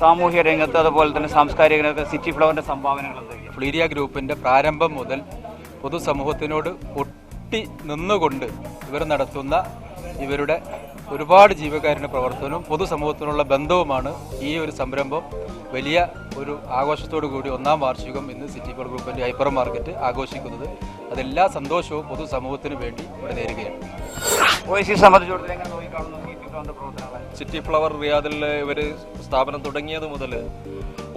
സാമൂഹ്യ രംഗത്ത് അതുപോലെ തന്നെ സാംസ്കാരിക രംഗത്ത് സിറ്റി ഫ്ലവറിന്റെ സംഭാവനകൾ എന്തൊക്കെയാണ്? ഫ്ലീരിയ ഗ്രൂപ്പിന്റെ പ്രാരംഭം മുതൽ പൊതുസമൂഹത്തിനോട് ഒട്ടി നിന്നുകൊണ്ട് ഇവർ നടത്തുന്ന ഇവരുടെ ഒരുപാട് ജീവകാരുണ്യ പ്രവർത്തനവും പൊതുസമൂഹത്തിനുള്ള ബന്ധവുമാണ് ഈ ഒരു സംരംഭം വലിയ ഒരു ആഘോഷത്തോടു കൂടി 1ാം വാർഷികം ഇന്ന് സിറ്റി ഫ്ലവർ ഗ്രൂപ്പിന്റെ ഹൈപ്പർ മാർക്കറ്റ് ആഘോഷിക്കുന്നത്. അതെല്ലാ സന്തോഷവും പൊതുസമൂഹത്തിന് വേണ്ടി ഇവിടെ നേരുകയാണ്. സിറ്റി ഫ്ലവർ റിയാദിലെ ഇവർ സ്ഥാപനം തുടങ്ങിയത് മുതൽ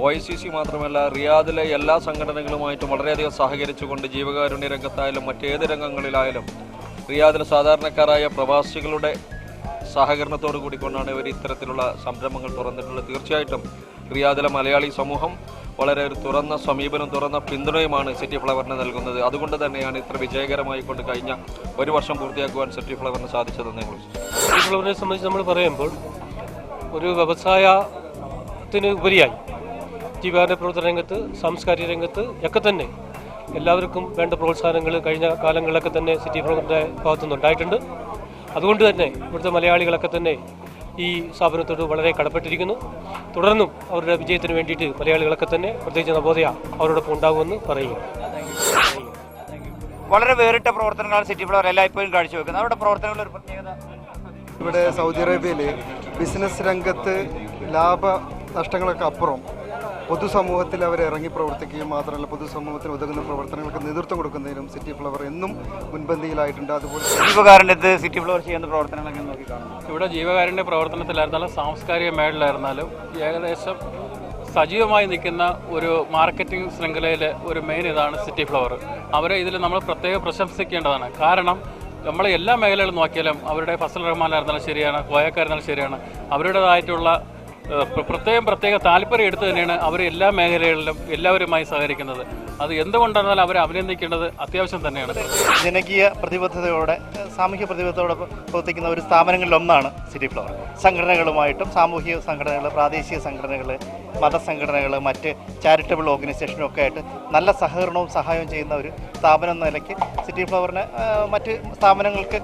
OICC മാത്രമല്ല റിയാദിലെ എല്ലാ സംഘടനകളുമായിട്ടും വളരെയധികം സഹകരിച്ചുകൊണ്ട് ജീവകാരുണ്യ രംഗത്തായാലും മറ്റേത് രംഗങ്ങളിലായാലും റിയാദിലെ സാധാരണക്കാരായ പ്രവാസികളുടെ സഹകരണത്തോടു കൂടിക്കൊണ്ടാണ് ഇവർ ഇത്തരത്തിലുള്ള സംരംഭങ്ങൾ തുറന്നിട്ടുള്ളത്. തീർച്ചയായിട്ടും റിയാദിലെ മലയാളി സമൂഹം വളരെ ഒരു തുറന്ന സമീപനം, തുറന്ന പിന്തുണയുമാണ് സിറ്റി ഫ്ലവറിന് നൽകുന്നത്. അതുകൊണ്ട് തന്നെയാണ് ഇത്ര വിജയകരമായി കൊണ്ട് കഴിഞ്ഞ ഒരു വർഷം പൂർത്തിയാക്കുവാൻ സിറ്റി ഫ്ലവറിന് സാധിച്ചതെന്ന് ഞങ്ങൾ സിറ്റി ഫ്ലവറിനെ സംബന്ധിച്ച് നമ്മൾ പറയുമ്പോൾ ഒരു വ്യവസായത്തിന് ഉപരിയായി ജീവകാരുണ്യ പ്രവർത്തന രംഗത്ത്, സാംസ്കാരിക രംഗത്ത് ഒക്കെ തന്നെ എല്ലാവർക്കും വേണ്ട പ്രോത്സാഹനങ്ങൾ കഴിഞ്ഞ കാലങ്ങളിലൊക്കെ തന്നെ സിറ്റി ഫ്ലവറിൻ്റെ ഭാഗത്തുനിന്നുണ്ടായിട്ടുണ്ട്. അതുകൊണ്ട് തന്നെ ഇവിടുത്തെ മലയാളികളൊക്കെ തന്നെ ഈ സ്ഥാപനത്തോട് വളരെ കടപ്പെട്ടിരിക്കുന്നു. തുടർന്നും അവരുടെ വിജയത്തിന് വേണ്ടിയിട്ട് മലയാളികളൊക്കെ തന്നെ പ്രത്യേകിച്ച് നവോദയ അവരോടൊപ്പം ഉണ്ടാകുമെന്ന് പറയുക. വളരെ വേറിട്ട പ്രവർത്തനങ്ങളാണ് സിറ്റി ഫ്ലവർ എല്ലായ്പ്പോഴും കാഴ്ചവെക്കുന്നത്. അവരുടെ പ്രവർത്തനങ്ങളുടെ ഒരു പ്രത്യേകത ഇവിടെ സൗദി അറേബ്യയിൽ ബിസിനസ് രംഗത്ത് ലാഭ നഷ്ടങ്ങളൊക്കെ അപ്പുറം പൊതുസമൂഹത്തിൽ അവർ ഇറങ്ങി പ്രവർത്തിക്കുകയും മാത്രമല്ല പൊതുസമൂഹത്തിന് ഉതകുന്ന പ്രവർത്തനങ്ങൾക്ക് നേതൃത്വം കൊടുക്കുന്നതിനും സിറ്റി ഫ്ലവർ എന്നും മുൻപന്തിയിലായിട്ടുണ്ട്. അതുപോലെ ജീവകാരുണ്യത്ത് സിറ്റി ഫ്ലവർ ചെയ്യുന്ന പ്രവർത്തനങ്ങളൊക്കെ നോക്കി കാണുന്നു. ഇവിടെ ജീവകാരുണ്യ പ്രവർത്തനത്തിലായിരുന്നാലും സാംസ്കാരിക മേഖലയിലായിരുന്നാലും ഏകദേശം സജീവമായി നിൽക്കുന്ന ഒരു മാർക്കറ്റിംഗ് ശൃംഖലയിലെ ഒരു മെയിൻ ഇതാണ് സിറ്റി ഫ്ലവർ. അവരെ ഇതിൽ നമ്മൾ പ്രത്യേകം പ്രശംസിക്കേണ്ടതാണ്. കാരണം നമ്മൾ എല്ലാ മേഖലകളും നോക്കിയാലും അവരുടെ ഫസൽ റഹ്മാനായിരുന്നാലും ശരിയാണ്, കോയക്കായിരുന്നാലും ശരിയാണ്, അവരുടേതായിട്ടുള്ള പ്രത്യേക താല്പര്യം എടുത്ത് തന്നെയാണ് അവർ എല്ലാ മേഖലകളിലും എല്ലാവരുമായി സഹകരിക്കുന്നത്. അത് എന്തുകൊണ്ടാണെന്നാൽ അവരെ അഭിനന്ദിക്കേണ്ടത് അത്യാവശ്യം തന്നെയാണ്. ജനകീയ പ്രതിബദ്ധതയോടെ, സാമൂഹ്യ പ്രതിബദ്ധതയോടെ പ്രവർത്തിക്കുന്ന ഒരു സ്ഥാപനങ്ങളിലൊന്നാണ് സിറ്റി ഫ്ലവർ. സംഘടനകളുമായിട്ടും സാമൂഹിക സംഘടനകൾ, പ്രാദേശിക സംഘടനകൾ, മതസംഘടനകൾ, മറ്റ് ചാരിറ്റബിൾ ഓർഗനൈസേഷനും ഒക്കെ ആയിട്ട് നല്ല സഹകരണവും സഹായവും ചെയ്യുന്ന ഒരു സ്ഥാപനം എന്ന നിലയ്ക്ക് സിറ്റി ഫ്ലവറിന് മറ്റ് സ്ഥാപനങ്ങൾക്ക്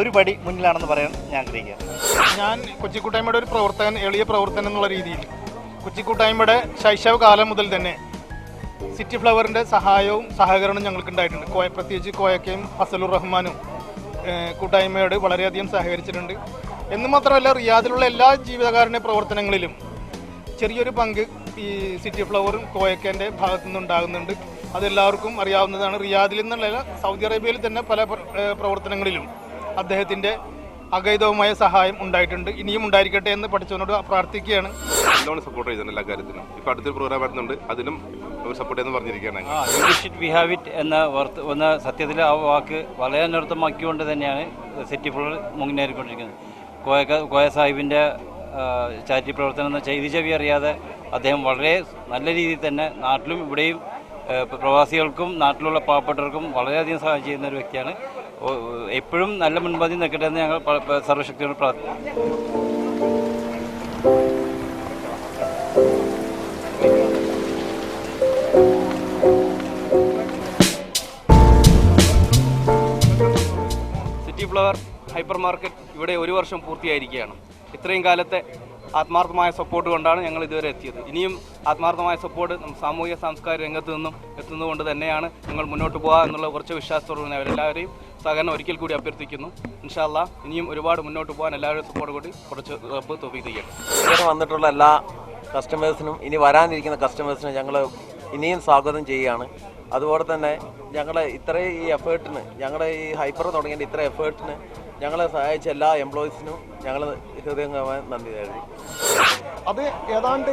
ഒരു പടി മുന്നിലാണെന്ന് പറയാൻ ഞാൻ ആഗ്രഹിക്കുകയാണ്. ഞാൻ കൊച്ചിക്കൂട്ടായ്മയുടെ ഒരു പ്രവർത്തകൻ, എളിയ പ്രവർത്തനം എന്നുള്ള രീതിയിൽ കൊച്ചിക്കൂട്ടായ്മയുടെ ശൈശവ കാലം മുതൽ തന്നെ സിറ്റി ഫ്ലവറിൻ്റെ സഹായവും സഹകരണവും ഞങ്ങൾക്കുണ്ടായിട്ടുണ്ട്. പ്രത്യേകിച്ച് കോയക്കയും ഫസലുർ റഹ്മാനും കൂട്ടായ്മയോട് വളരെയധികം സഹകരിച്ചിട്ടുണ്ട്. എന്ന് മാത്രമല്ല റിയാദിലുള്ള എല്ലാ ജീവകാരുണ്യ പ്രവർത്തനങ്ങളിലും ചെറിയൊരു പങ്ക് ഈ സിറ്റി ഫ്ലവറും കോയക്കേൻ്റെ ഭാഗത്തു നിന്നുണ്ടാകുന്നുണ്ട്. അതെല്ലാവർക്കും അറിയാവുന്നതാണ്. റിയാദിൽ നിന്നുള്ള സൗദി അറേബ്യയിൽ തന്നെ പല പ്രവർത്തനങ്ങളിലും അദ്ദേഹത്തിൻ്റെ അഗൈതവുമായ സഹായം ഉണ്ടായിട്ടുണ്ട്. ഇനിയും ഉണ്ടായിരിക്കട്ടെ എന്ന് പഠിച്ചവനോട് പ്രാർത്ഥിക്കുകയാണ്. നല്ലോണം സപ്പോർട്ട് ചെയ്തിട്ടുണ്ട് എല്ലാ കാര്യത്തിനും. ഇപ്പോൾ അടുത്തൊരു പ്രോഗ്രാം വരുന്നുണ്ട്, അതിനും സപ്പോർട്ട് ചെയ്യുന്ന പറഞ്ഞിരിക്കുകയാണ്. എന്ന സത്യത്തിൽ ആ വാക്ക് വളരെ അനർത്ഥമാക്കിക്കൊണ്ട് തന്നെയാണ് സിറ്റി ഫ്ലവർ മുന്നേറിക്കൊണ്ടിരിക്കുന്നത്. കോയ സാഹിബിൻ്റെ ചാരിറ്റി പ്രവർത്തനം എന്ന ചെയ്തി ചെവി അറിയാതെ അദ്ദേഹം വളരെ നല്ല രീതിയിൽ തന്നെ നാട്ടിലും ഇവിടെയും പ്രവാസികൾക്കും നാട്ടിലുള്ള പാവപ്പെട്ടവർക്കും വളരെയധികം സഹായം ചെയ്യുന്ന ഒരു വ്യക്തിയാണ്. എപ്പോഴും നല്ല മുൻപന്തി നിൽക്കട്ടെ എന്ന് ഞങ്ങൾ സർവശക്തിയോട് പ്രാർത്ഥിക്കുന്നു. സിറ്റി ഫ്ലവർ ഹൈപ്പർ മാർക്കറ്റ് ഇവിടെ ഒരു വർഷം പൂർത്തിയായിരിക്കുകയാണ്. ഇത്രയും കാലത്തെ ആത്മാർത്ഥമായ സപ്പോർട്ട് കൊണ്ടാണ് ഞങ്ങൾ ഇതുവരെ എത്തിയത്. ഇനിയും ആത്മാർത്ഥമായ സപ്പോർട്ട് സാമൂഹിക സാംസ്കാരിക രംഗത്ത് നിന്നും എത്തുന്നതുകൊണ്ട് തന്നെയാണ് ഞങ്ങൾ മുന്നോട്ട് പോകുക എന്നുള്ള കുറച്ച് വിശ്വാസത്തോടെ അവരെല്ലാവരെയും സഹകരണം ഒരിക്കൽ കൂടി അഭ്യർത്ഥിക്കുന്നു. ഇൻഷാ അല്ലാഹ് ഇനിയും ഒരുപാട് മുന്നോട്ട് പോകാൻ എല്ലാവരുടെയും സപ്പോർട്ട് കൂടി കുറച്ച് തോപ്പിക്കുകയാണ്. ഇതുവരെ വന്നിട്ടുള്ള എല്ലാ കസ്റ്റമേഴ്സിനും ഇനി വരാനിരിക്കുന്ന കസ്റ്റമേഴ്സിനും ഞങ്ങൾ ഇനിയും സ്വാഗതം ചെയ്യുകയാണ്. അതുപോലെ തന്നെ ഞങ്ങളെ ഇത്രയും ഈ എഫേർട്ടിന്, ഞങ്ങളുടെ ഈ ഹൈപ്പർ തുടങ്ങിയ ഇത്ര എഫേർട്ടിന് ഞങ്ങളെ സഹായിച്ച എല്ലാ എംപ്ലോയീസിനും ഞങ്ങൾ ഹൃദയംഗമായ നന്ദി തരുന്നു. അത് ഏതാണ്ട്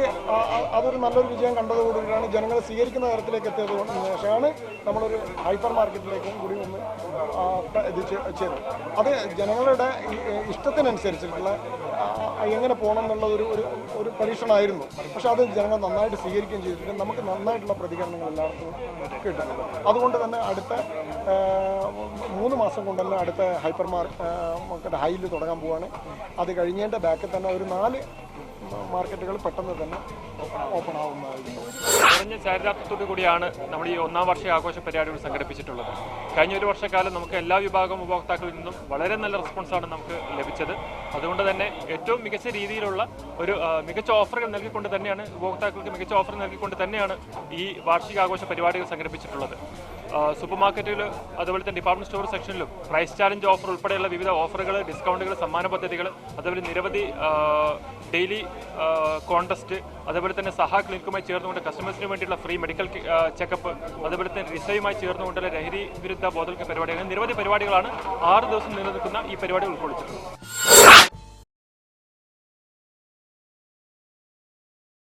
അതൊരു നല്ലൊരു വിജയം കണ്ടതുകൂടിയാണ് ജനങ്ങൾ സ്വീകരിക്കുന്ന തരത്തിലേക്ക് എത്തിയത് ശേഷമാണ് നമ്മളൊരു ഹൈപ്പർ മാർക്കറ്റിലേക്കും കൂടി ഒന്ന് ഇത് ചെയ്തത്. അത് ജനങ്ങളുടെ ഇഷ്ടത്തിനനുസരിച്ചിട്ടുള്ള എങ്ങനെ പോകണം എന്നുള്ള ഒരു പരീക്ഷണമായിരുന്നു. പക്ഷെ അത് ജനങ്ങൾ നന്നായിട്ട് സ്വീകരിക്കുകയും ചെയ്തിട്ടുണ്ട്. നമുക്ക് നന്നായിട്ടുള്ള പ്രതികരണങ്ങൾ എല്ലാവർക്കും കിട്ടുന്നുണ്ട്. അതുകൊണ്ട് തന്നെ അടുത്ത 3 മാസം കൊണ്ട് തന്നെ അടുത്ത ഹൈപ്പർ മാർക്കറ്റ് ഹൈയിൽ തുടങ്ങാൻ പോവുകയാണ്. അത് കഴിഞ്ഞതിൻ്റെ ബാക്കിൽ തന്നെ ഒരു 4 മാർക്കറ്റുകൾ പെട്ടെന്ന് തന്നെ ഓപ്പൺ ആവുന്നതായിരിക്കും. കുറഞ്ഞ ചാരിതാർത്ഥ്യത്തോടു കൂടിയാണ് നമ്മൾ ഈ ഒന്നാം വർഷ ആഘോഷ പരിപാടികൾ സംഘടിപ്പിച്ചിട്ടുള്ളത്. കഴിഞ്ഞ ഒരു വർഷക്കാലം നമുക്ക് എല്ലാ വിഭാഗം ഉപഭോക്താക്കളിൽ നിന്നും വളരെ നല്ല റെസ്പോൺസാണ് നമുക്ക് ലഭിച്ചത്. അതുകൊണ്ട് തന്നെ ഏറ്റവും മികച്ച രീതിയിലുള്ള ഒരു മികച്ച ഓഫറുകൾ നൽകിക്കൊണ്ട് തന്നെയാണ് ഉപഭോക്താക്കൾക്ക് മികച്ച ഓഫർ നൽകിക്കൊണ്ട് തന്നെയാണ് ഈ വാർഷികാഘോഷ പരിപാടികൾ സംഘടിപ്പിച്ചിട്ടുള്ളത്. സൂപ്പർ മാർക്കറ്റുകൾ അതുപോലെ തന്നെ ഡിപ്പാർട്ട്മെന്റ് സ്റ്റോർ സെക്ഷനിലും പ്രൈസ് ചാലഞ്ച് ഓഫർ ഉൾപ്പെടെയുള്ള വിവിധ ഓഫറുകൾ, ഡിസ്കൗണ്ടുകൾ, സമ്മാന പദ്ധതികൾ, അതുപോലെ നിരവധി ഡെയിലി കോൺടെസ്റ്റ്, അതുപോലെ തന്നെ സഹ ക്ലിനിക്കുമായി ചേർന്നുകൊണ്ട് കസ്റ്റമേഴ്സിന് വേണ്ടിയുള്ള ഫ്രീ മെഡിക്കൽ ചെക്കപ്പ്, അതുപോലെ തന്നെ റിസയുമായി ചേർന്നുകൊണ്ടുള്ള ലഹരി വിരുദ്ധ ബോധവൽക്കരണ പരിപാടികൾ, നിരവധി പരിപാടികളാണ് 6 ദിവസം നിലനിൽക്കുന്ന ഈ പരിപാടി ഉൾക്കൊള്ളിച്ചിട്ടുള്ളത്.